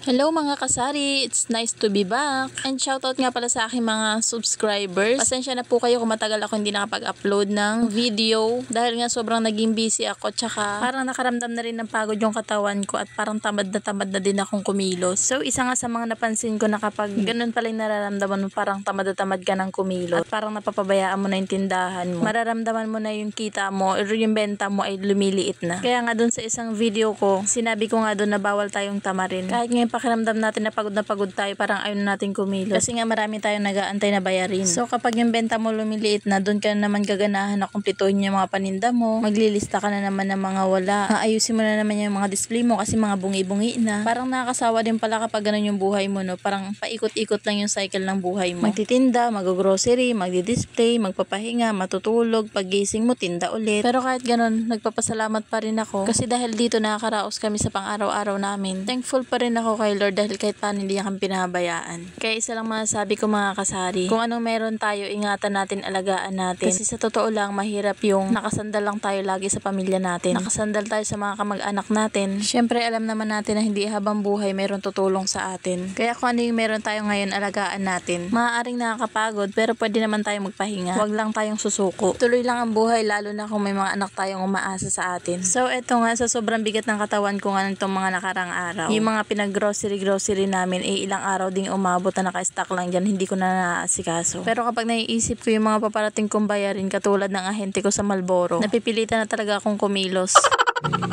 Hello mga kasari, it's nice to be back. And shoutout nga pala sa aking mga subscribers. Pasensya na po kayo kung matagal ako hindi nakapag-upload ng video dahil nga sobrang naging busy ako, tsaka parang nakaramdam na rin ng pagod yung katawan ko at parang tamad na din akong kumilos. So isa nga sa mga napansin ko na kapag ganun pala yung nararamdaman mo, parang tamad na tamad ka ng kumilos at parang napapabayaan mo na yung tindahan mo. Mararamdaman mo na yung kita mo or yung benta mo ay lumiliit na. Kaya nga dun sa isang video ko, sinabi ko nga dun na bawal tayong tamarin. Kahit ngayon pakiramdam natin na pagod tayo, parang ayaw na natin kumilos. Kasi nga marami tayong nag-aantay na bayarin. So kapag yung benta mo lumiliit na, doon ka na naman gaganahan na kumpletuhin yung mga paninda mo. Maglilista ka na naman ng mga wala. Ayusin mo na naman yung mga display mo kasi mga bungi-bungi na. Parang nakakasawa din pala kapag ganun yung buhay mo, no? Parang paikot-ikot lang yung cycle ng buhay mo. Magtitinda, mag-grocery, magdi-display, magpapahinga, matutulog, paggising mo, tinda ulit. Pero kahit ganun, nagpapasalamat pa rin ako. Kasi dahil dito nakakaraos kami sa pang-araw-araw namin. Thankful pa rin ako kay Lord dahil kahit paano hindi niya kami pinahabayaan. Kaya isa lang masasabi ko mga kasari, kung anong meron tayo, ingatan natin, alagaan natin. Kasi sa totoo lang, mahirap yung nakasandal lang tayo lagi sa pamilya natin. Nakasandal tayo sa mga kamag-anak natin. Syempre alam naman natin na hindi habang buhay meron tutulong sa atin. Kaya kung ano yung meron tayo ngayon, alagaan natin. Maaaring nakakapagod pero pwede naman tayo magpahinga. Huwag lang tayong susuko. Tuloy lang ang buhay lalo na kung may mga anak tayong umaasa sa atin. So eto nga, sa sobrang bigat ng katawan ko nga nitong mga nakarang araw, yung mga grocery namin ilang araw ding umabot na naka-stock lang dyan, hindi ko na naaasikaso. Pero kapag naiisip ko yung mga paparating kong bayarin katulad ng ahente ko sa Malboro, napipilitan na talaga akong kumilos.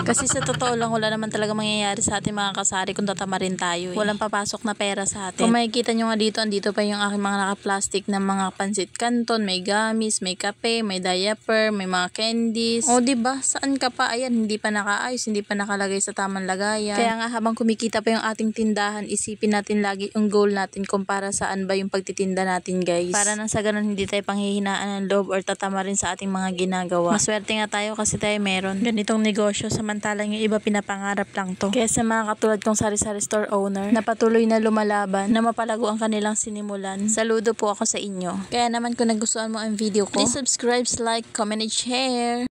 Kasi sa totoo lang, wala naman talaga mangyayari sa ating mga kasari kung tatamarin tayo. Walang papasok na pera sa atin. Kung makikita nyo nga dito, andito pa yung aking mga naka-plastic na mga pansit canton, may gamis, may kape, may diaper, may mga candies. O diba, saan ka pa? Ayan, hindi pa nakaayos, hindi pa nakalagay sa tamang lagayan. Kaya nga habang kumikita pa yung ating tindahan, isipin natin lagi yung goal natin kung para saan ba yung pagtitinda natin, guys. Para nang sa ganun hindi tayo panghihinaan ng loob or tatamarin sa ating mga ginagawa. Maswerte nga tayo kasi tayo meron ganitong negosyo, samantalang yung iba pinapangarap lang to. Kaya sa mga katulad kong sari-sari store owner na patuloy na lumalaban na mapalago ang kanilang sinimulan, saludo po ako sa inyo. Kaya naman kung nagustuhan mo ang video ko, please subscribe, like, comment, and share.